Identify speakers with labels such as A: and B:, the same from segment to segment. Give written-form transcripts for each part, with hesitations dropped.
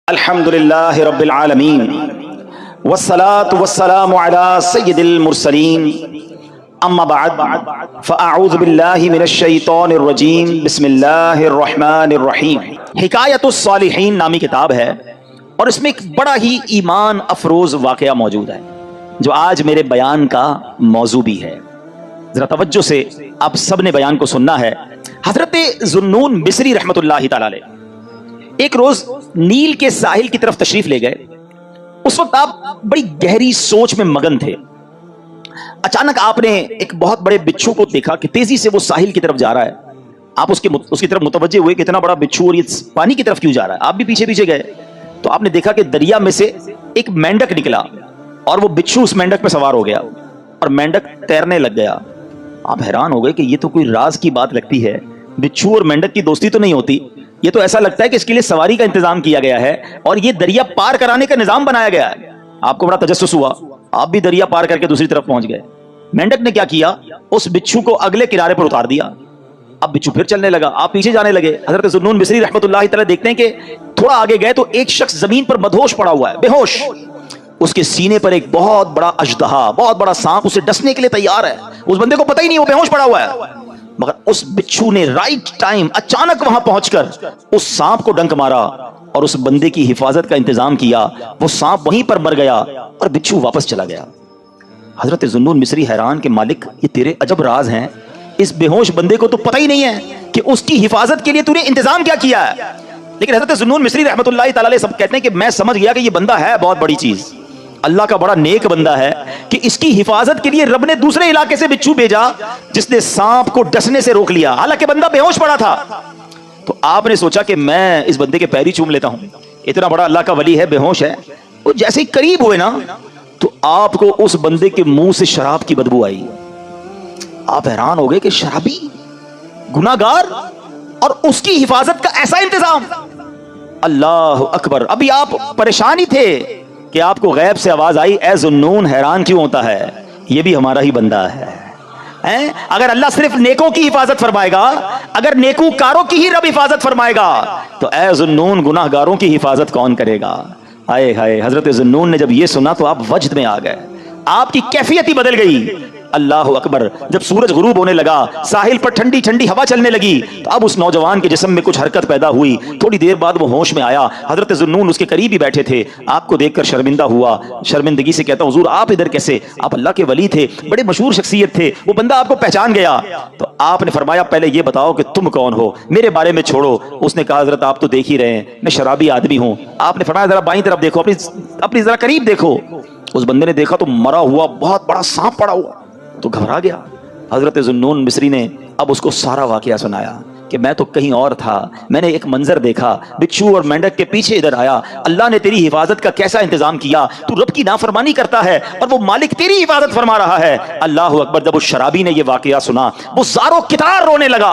A: الحمدللہ رب العالمین والصلاة والسلام علی سید المرسلین اما بعد فاعوذ باللہ من الشیطان الرجیم بسم اللہ الرحمن الرحیم۔ حکایت الصالحین نامی کتاب ہے اور اس میں ایک بڑا ہی ایمان افروز واقعہ موجود ہے جو آج میرے بیان کا موضوع بھی ہے۔ ذرا توجہ سے آپ سب نے بیان کو سننا ہے۔ حضرت ذوالنون مصری رحمۃ اللہ تعالی علیہ ایک روز نیل کے ساحل کی طرف تشریف لے گئے۔ اس وقت آپ بڑی گہری سوچ میں مگن تھے۔ اچانک آپ نے ایک بہت بڑے بچھو کو دیکھا کہ تیزی سے وہ ساحل کی طرف جا رہا ہے۔ آپ اس کی طرف متوجہ ہوئے کہ اتنا بڑا بچھو اور یہ پانی کی طرف کیوں جا رہا ہے۔ آپ بھی پیچھے پیچھے گئے تو آپ نے دیکھا کہ دریا میں سے ایک مینڈک نکلا اور وہ بچھو اس مینڈک پہ سوار ہو گیا اور مینڈک تیرنے لگ گیا۔ آپ حیران ہو گئے کہ یہ تو کوئی راز کی بات لگتی ہے، بچھو اور مینڈک کی دوستی تو نہیں ہوتی، یہ تو ایسا لگتا ہے کہ اس کے لیے سواری کا انتظام کیا گیا ہے اور یہ دریا پار کرانے کا نظام بنایا گیا ہے۔ آپ کو بڑا تجسس ہوا، آپ بھی دریا پار کر کے دوسری طرف پہنچ گئے۔ مینڈک نے کیا کیا، اس بچھو کو اگلے کنارے پر اتار دیا۔ اب بچھو پھر چلنے لگا، آپ پیچھے جانے لگے۔ حضرت ذوالنون مصری رحمۃ اللہ تعالی دیکھتے ہیں کہ تھوڑا آگے گئے تو ایک شخص زمین پر مدہوش پڑا ہوا ہے، بے ہوش۔ اس کے سینے پر ایک بہت بڑا اژدہا، بہت بڑا سانپ اسے ڈسنے کے لیے تیار ہے۔ اس بندے کو پتہ ہی نہیں وہ بے ہوش پڑا ہوا ہے، مگر اس بچھو نے رائٹ ٹائم اچانک وہاں پہنچ کر اس سانپ کو ڈنک مارا اور اس بندے کی حفاظت کا انتظام کیا۔ وہ سانپ وہیں پر مر گیا اور بچھو واپس چلا گیا۔ حضرت ذوالنون مصری حیران کہ مالک یہ تیرے عجب راز ہیں، اس بے ہوش بندے کو تو پتہ ہی نہیں ہے کہ اس کی حفاظت کے لیے تو نے انتظام کیا کیا ہے۔ لیکن حضرت ذوالنون مصری رحمۃ اللہ تعالی علیہ سب کہتے ہیں کہ میں سمجھ گیا کہ یہ بندہ ہے بہت بڑی چیز، اللہ کا بڑا نیک بندہ ہے کہ اس کی حفاظت کے لیے رب نے دوسرے علاقے سے بچھو بھیجا جس نے سانپ کو ڈسنے سے روک لیا، حالانکہ بندہ بے ہوش پڑا تھا۔ تو آپ نے سوچا کہ میں اس بندے کے پیری چوم لیتا ہوں، اتنا بڑا اللہ کا ولی ہے، بے ہوش ہے۔ وہ جیسے ہی قریب ہوئے نا تو آپ کو اس بندے کے منہ سے شراب کی بدبو آئی۔ آپ حیران ہو گئے کہ شرابی، گناہگار، اور اس کی حفاظت کا ایسا انتظام۔ اللہ اکبر۔ ابھی آپ پریشان ہی تھے کہ آپ کو غیب سے آواز آئی، اے ذوالنون حیران کیوں ہوتا ہے، یہ بھی ہمارا ہی بندہ ہے۔ اگر اللہ صرف نیکوں کی حفاظت فرمائے گا، اگر نیکوکاروں کی ہی رب حفاظت فرمائے گا تو اے ذوالنون گناہگاروں کی حفاظت کون کرے گا؟ ہائے ہائے۔ حضرت ذوالنون نے جب یہ سنا تو آپ وجد میں آ گئے، آپ کی کیفیت ہی بدل گئی۔ اللہ اکبر۔ جب سورج غروب ہونے لگا، ساحل پر ٹھنڈی ٹھنڈی ہوا چلنے لگی تو اب اس نوجوان کے جسم میں کچھ حرکت پیدا ہوئی۔ تھوڑی دیر بعد وہ ہوش میں آیا۔ حضرت ذوالنون اس کے قریب ہی بیٹھے تھے۔ آپ کو دیکھ کر شرمندہ ہوا، شرمندگی سے کہتا حضور آپ ادھر کیسے؟ آپ اللہ کے ولی تھے، بڑے مشہور شخصیت تھے، وہ بندہ آپ کو پہچان گیا۔ تو آپ نے فرمایا پہلے یہ بتاؤ کہ تم کون ہو، میرے بارے میں چھوڑو۔ اس نے کہا حضرت آپ تو دیکھ ہی رہے ہیں میں شرابی آدمی ہوں۔ آپ نے فرمایا ذرا بائیں طرف دیکھو، اپنی ذرا قریب دیکھو۔ اس بندے نے دیکھا تو مرا ہوا بہت بڑا سانپ پڑا ہوا تو گھبرا گیا۔ حضرت ذوالنون مصری نے اب اس کو سارا واقعہ سنایا کہ میں تو کہیں اور تھا، میں نے ایک منظر دیکھا، بچھو اور مینڈک کے پیچھے ادھر آیا، اللہ نے تیری حفاظت کا کیسا انتظام کیا، تو رب کی نافرمانی کرتا ہے اور وہ مالک تیری حفاظت فرما رہا ہے۔ اللہ اکبر۔ جب اس شرابی نے یہ واقعہ سنا وہ زاروں کتار رونے لگا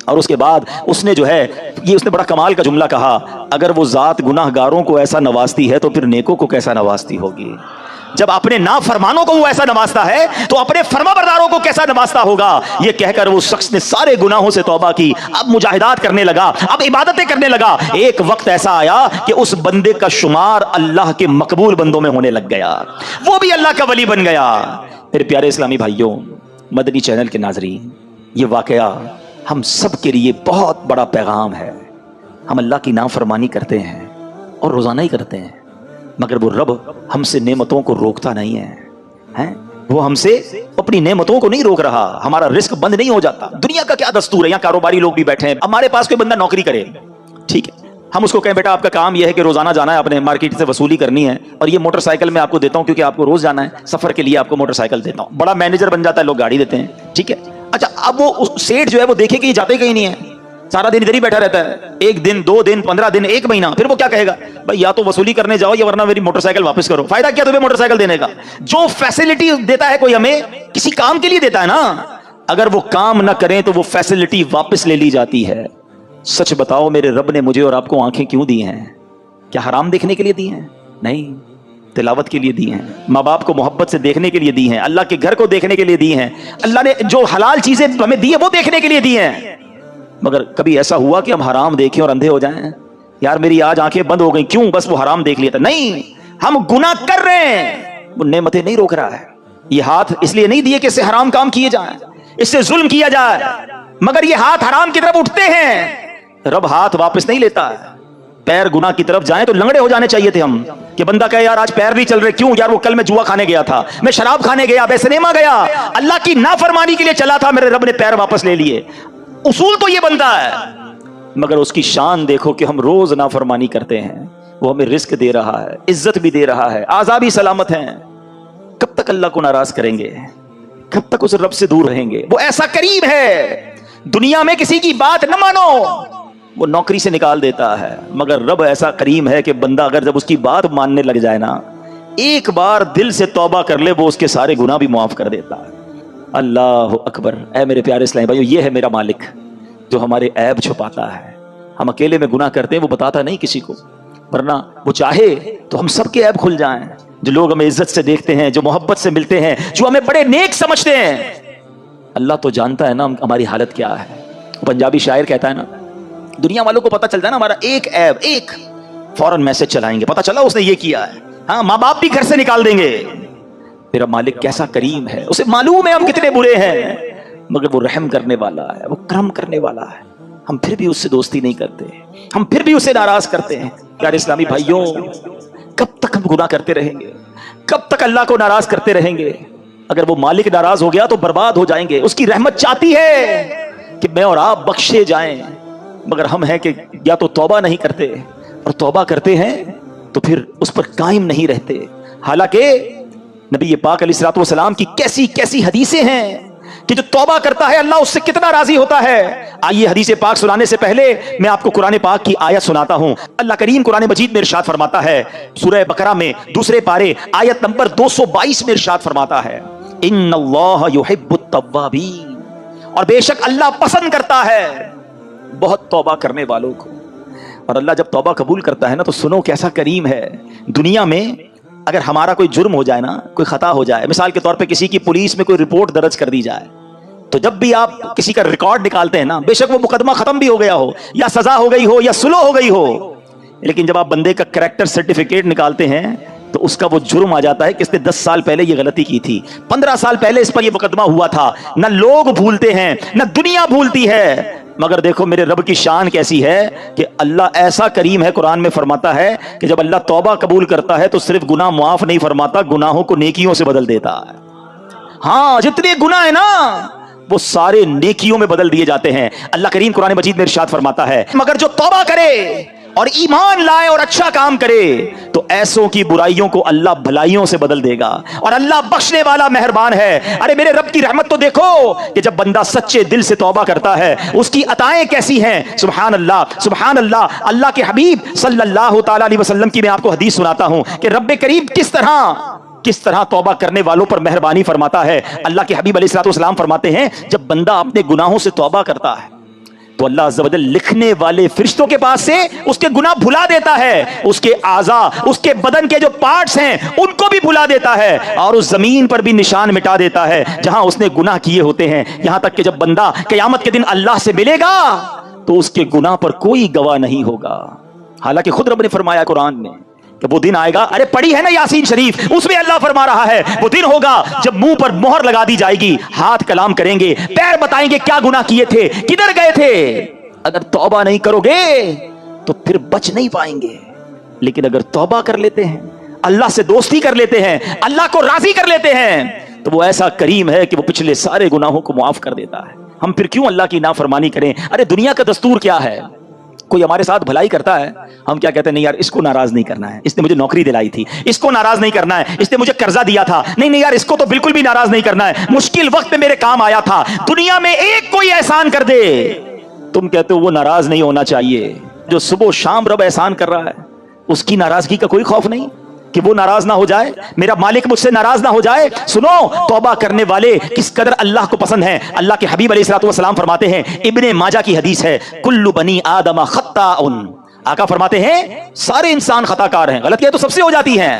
A: اور اس کے بعد اس نے جو ہے یہ اس نے بڑا کمال کا جملہ کہا، اگر وہ ذات گناہ گاروں کو ایسا نوازتی ہے تو پھر نیکوں کو کیسا نوازتی ہوگی؟ جب اپنے نافرمانوں کو وہ ایسا نوازتا ہے تو اپنے فرما برداروں کو کیسا نوازتا ہوگا؟ یہ کہہ کر وہ شخص نے سارے گناہوں سے توبہ کی، اب مجاہدات کرنے لگا، اب عبادتیں کرنے لگا۔ ایک وقت ایسا آیا کہ اس بندے کا شمار اللہ کے مقبول بندوں میں ہونے لگ گیا، وہ بھی اللہ کا ولی بن گیا۔ پھر پیارے اسلامی بھائیوں، مدنی چینل کے ناظرین، یہ واقعہ ہم سب کے لیے بہت بڑا پیغام ہے۔ ہم اللہ کی نافرمانی کرتے ہیں اور روزانہ ہی کرتے ہیں، مگر وہ رب ہم سے نعمتوں کو روکتا نہیں ہے، وہ ہم سے اپنی نعمتوں کو نہیں روک رہا، ہمارا رزق بند نہیں ہو جاتا۔ دنیا کا کیا دستور ہے، یہاں کاروباری لوگ بھی بیٹھے ہیں، ہمارے پاس کوئی بندہ نوکری کرے، ٹھیک ہے، ہم اس کو کہیں بیٹا آپ کا کام یہ ہے کہ روزانہ جانا ہے، اپنے مارکیٹ سے وصولی کرنی ہے، اور یہ موٹر سائیکل میں آپ کو دیتا ہوں کیونکہ آپ کو روز جانا ہے، سفر کے لیے آپ کو موٹر سائیکل دیتا ہوں۔ بڑا مینیجر بن جاتا ہے، لوگ گاڑی دیتے ہیں، ٹھیک ہے۔ اچھا اب وہ سیٹ جو ہے وہ دیکھے کہ یہ جاتے کہیں نہیں ہے، سارا دن ادھر ہی بیٹھا رہتا ہے، ایک دن، 2 دن، 15 دن، 1 مہینہ، پھر وہ کیا کہے گا؟ بھائی یا تو وصولی کرنے جاؤ یا ورنہ میری موٹر سائیکل واپس کرو۔ فائدہ کیا تمہیں موٹر سائیکل دینے کا؟ جو فیسلٹی دیتا ہے کوئی ہمیں کسی کام کے لیے دیتا ہے نا، اگر وہ کام نہ کریں تو وہ فیسلٹی واپس لے لی جاتی ہے۔ سچ بتاؤ میرے رب نے مجھے اور آپ کو آنکھیں کیوں دی ہیں؟ کیا حرام دیکھنے کے لیے دی ہیں؟ نہیں، تلاوت کے لیے دی ہیں، ماں باپ کو محبت سے دیکھنے کے لیے دی ہیں، اللہ کے گھر کو دیکھنے کے لیے دی ہیں، اللہ نے جو حلال چیزیں ہمیں دی ہیں وہ دیکھنے کے لیے دی ہیں۔ مگر کبھی ایسا ہوا کہ ہم حرام دیکھیں اور اندھے ہو جائیں؟ یار میری آج آنکھیں بند ہو گئی، کیوں؟ بس وہ حرام دیکھ لیا تھا. نہیں، ہم گناہ کر رہے ہیں، وہ نعمتیں نہیں روک رہا ہے. یہ ہاتھ اس لیے نہیں دیے کہ اس سے حرام کام کیے جائیں، اس سے ظلم کیا جائے، مگر یہ ہاتھ حرام کی طرف اٹھتے ہیں، رب ہاتھ واپس نہیں لیتا ہے. پیر گناہ کی طرف جائیں تو لنگڑے ہو جانے چاہیے تھے ہم، کہ بندہ کہے یار آج پیر نہیں چل رہے، کیوں؟ یار وہ کل میں جوا کھانے گیا تھا، میں شراب کھانے گیا، میں سنیما گیا، اللہ کی نافرمانی کے لیے چلا تھا، میرے رب نے پیر واپس لے لیے. اصول تو یہ بنتا ہے، مگر اس کی شان دیکھو کہ ہم روز نافرمانی کرتے ہیں. وہ ہمیں رزق دے رہا ہے، عزت بھی دے رہا ہے، اعضاء بھی سلامت ہیں. کب تک اللہ کو ناراض کریں گے؟ کب تک اس رب سے دور رہیں گے؟ وہ ایسا کریم ہے، دنیا میں کسی کی بات نہ مانو، وہ نوکری سے نکال دیتا ہے، مگر رب ایسا کریم ہے کہ بندہ اگر جب اس کی بات ماننے لگ جائے نا، ایک بار دل سے توبہ کر لے، وہ اس کے سارے گناہ بھی معاف کر دیتا ہے. اللہ اکبر. اے میرے پیارے اسلامی بھائیو، یہ ہے میرا مالک جو ہمارے عیب چھپاتا ہے. ہم اکیلے میں گناہ کرتے ہیں، وہ بتاتا نہیں کسی کو، ورنہ وہ چاہے تو ہم سب کے عیب کھل جائیں. جو لوگ ہمیں عزت سے دیکھتے ہیں، جو محبت سے ملتے ہیں، جو ہمیں بڑے نیک سمجھتے ہیں، اللہ تو جانتا ہے نا ہماری حالت کیا ہے. پنجابی شاعر کہتا ہے نا، دنیا والوں کو پتہ چلتا ہے نا ہمارا ایک عیب، ایک فوراً میسج چلائیں گے، پتہ چلا اس نے یہ کیا ہے، ہاں ماں باپ بھی گھر سے نکال دیں گے. میرا مالک کیسا کریم ہے، اسے معلوم ہے ہم کتنے برے ہیں، مگر وہ رحم کرنے والا ہے، وہ کرم کرنے والا ہے. ہم پھر بھی اس سے دوستی نہیں کرتے، ہم پھر بھی اسے ناراض کرتے ہیں. پیارے اسلامی بھائیوں، کب تک ہم گناہ کرتے رہیں گے؟ کب تک اللہ کو ناراض کرتے رہیں گے؟ اگر وہ مالک ناراض ہو گیا تو برباد ہو جائیں گے. اس کی رحمت چاہتی ہے کہ میں اور آپ بخشے جائیں، مگر ہم ہیں کہ یا تو توبہ نہیں کرتے، اور توبہ کرتے ہیں تو پھر اس پر قائم نہیں رہتے. حالانکہ نبی پاک علیہ الصلوۃ والسلام کی کیسی کیسی حدیثیں ہیں کہ جو توبہ کرتا ہے اللہ اس سے کتنا راضی ہوتا ہے. آئیے حدیث پاک سنانے سے پہلے میں آپ کو قرآن پاک کی آیت سناتا ہوں. اللہ کریم قرآن مجید میں ارشاد فرماتا ہے، سورہ بقرہ میں دوسرے پارے آیت نمبر 222 میں ارشاد فرماتا ہے، ان اللہ یحب التوابین، اور بے شک اللہ پسند کرتا ہے بہت توبہ کرنے والوں کو. اور اللہ جب توبہ قبول کرتا ہے نا تو سنو کیسا کریم ہے. دنیا میں اگر ہمارا کوئی جرم ہو جائے نا، کوئی خطا ہو جائے، مثال کے طور پہ کسی کی پولیس میں کوئی رپورٹ درج کر دی جائے، تو جب بھی آپ کسی کا ریکارڈ نکالتے ہیں نا، بے شک وہ مقدمہ ختم بھی ہو گیا ہو، یا سزا ہو گئی ہو، یا سلو ہو گئی ہو، لیکن جب آپ بندے کا کریکٹر سرٹیفکیٹ نکالتے ہیں تو اس کا وہ جرم آ جاتا ہے کہ اس نے 10 سال پہلے یہ غلطی کی تھی، 15 سال پہلے اس پر یہ مقدمہ ہوا تھا. نہ لوگ بھولتے ہیں، نہ دنیا بھولتی ہے، مگر دیکھو میرے رب کی شان کیسی ہے کہ اللہ ایسا کریم ہے. قرآن میں فرماتا ہے کہ جب اللہ توبہ قبول کرتا ہے تو صرف گناہ معاف نہیں فرماتا، گناہوں کو نیکیوں سے بدل دیتا ہے. ہاں جتنے گناہ ہیں نا وہ سارے نیکیوں میں بدل دیے جاتے ہیں. اللہ کریم قرآن مجید میں ارشاد فرماتا ہے، مگر جو توبہ کرے اور ایمان لائے اور اچھا کام کرے تو ایسوں کی برائیوں کو اللہ بھلائیوں سے بدل دے گا، اور اللہ بخشنے والا مہربان ہے. ارے میرے رب کی رحمت تو دیکھو کہ جب بندہ سچے دل سے توبہ کرتا ہے اس کی عطائیں کیسی ہیں. سبحان اللہ سبحان اللہ. اللہ کے حبیب صلی اللہ تعالی علیہ وسلم کی میں آپ کو حدیث سناتا ہوں کہ رب کریم کس طرح توبہ کرنے والوں پر مہربانی فرماتا ہے. اللہ کے حبیب علیہ الصلوۃ والسلام فرماتے ہیں، جب بندہ اپنے گناہوں سے توبہ کرتا ہے تو اللہ عز و جل لکھنے والے فرشتوں کے پاس سے اس کے گناہ بھلا دیتا ہے، اس کے اعضاء، اس کے بدن کے جو پارٹس ہیں ان کو بھی بھلا دیتا ہے، اور اس زمین پر بھی نشان مٹا دیتا ہے جہاں اس نے گناہ کیے ہوتے ہیں. یہاں تک کہ جب بندہ قیامت کے دن اللہ سے ملے گا تو اس کے گناہ پر کوئی گواہ نہیں ہوگا. حالانکہ خود رب نے فرمایا قرآن میں کہ وہ دن آئے گا، ارے پڑھی ہے نا یاسین شریف، اس میں اللہ فرما رہا ہے وہ دن ہوگا جب منہ پر مہر لگا دی جائے گی، ہاتھ کلام کریں گے، پیر بتائیں گے کیا گناہ کیے تھے، کدھر گئے تھے. اگر توبہ نہیں کرو گے تو پھر بچ نہیں پائیں گے، لیکن اگر توبہ کر لیتے ہیں، اللہ سے دوستی کر لیتے ہیں، اللہ کو راضی کر لیتے ہیں، تو وہ ایسا کریم ہے کہ وہ پچھلے سارے گناہوں کو معاف کر دیتا ہے. ہم پھر کیوں اللہ کی نافرمانی کریں؟ ارے دنیا کا دستور کیا ہے، کوئی ہمارے ساتھ بھلائی کرتا ہے ہم کیا کہتے ہیں، نہیں یار اس کو ناراض نہیں کرنا ہے، اس نے مجھے نوکری دلائی تھی، اس کو ناراض نہیں کرنا ہے، اس نے مجھے قرضہ دیا تھا، نہیں یار اس کو تو بالکل بھی ناراض نہیں کرنا ہے، مشکل وقت میں میرے کام آیا تھا. دنیا میں ایک کوئی احسان کر دے تم کہتے ہو وہ ناراض نہیں ہونا چاہیے. جو صبح و شام رب احسان کر رہا ہے اس کی ناراضگی کا کوئی خوف نہیں کہ وہ ناراض نہ ہو جائے، میرا مالک مجھ سے ناراض نہ ہو جائے. سنو توبہ کرنے والے کس قدر اللہ کو پسند ہیں. اللہ کے حبیب علیہ الصلوۃ والسلام فرماتے ہیں، ابن ماجہ کی حدیث ہے، کل بنی آدم خطاء. آقا فرماتے ہیں سارے انسان خطا کار ہیں، غلطیاں تو سب سے ہو جاتی ہیں،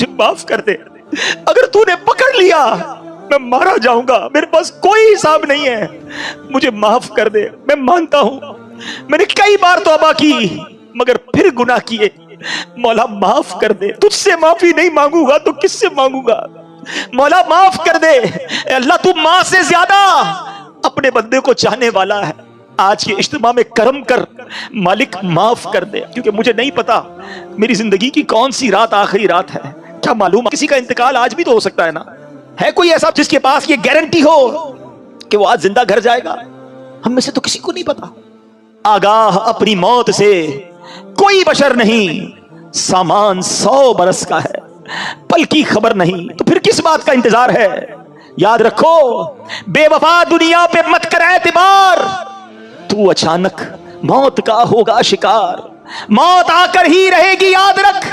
A: مجھے معاف کر دے، اگر تو نے پکڑ لیا میں مارا جاؤں گا، میرے پاس کوئی حساب نہیں ہے، مجھے معاف کر دے، میں مانتا ہوں میں نے کئی بار توبہ کی مگر پھر گناہ کیے، مولا معاف کر دے، تجھ سے معافی نہیں مانگوں گا تو کس سے مانگوں گا، مولا معاف کر دے۔ اے اللہ تو ماں سے زیادہ اپنے بندے کو چاہنے والا ہے، آج کے اجتماع میں کرم کر مالک، معاف کر دے، کیونکہ مجھے نہیں پتا میری زندگی کی کون سی رات آخری رات ہے، کیا معلوم کسی کا انتقال آج بھی تو ہو سکتا ہے نا، ہے کوئی ایسا جس کے پاس یہ گارنٹی ہو کہ وہ آج زندہ گھر جائے گا؟ ہم میں سے تو کسی کو نہیں پتا۔ آگاہ اپنی موت سے کوئی بشر نہیں، سامان 100 برس کا ہے، پل کی خبر نہیں، تو پھر کس بات کا انتظار ہے؟ یاد رکھو بے وفا دنیا پہ مت کر اعتبار، تو اچانک موت کا ہوگا شکار، موت آ کر ہی رہے گی یاد رکھ،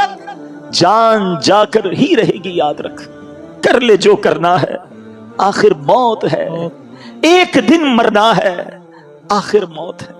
A: جان جا کر ہی رہے گی یاد رکھ، کر لے جو کرنا ہے آخر موت ہے، ایک دن مرنا ہے آخر موت ہے۔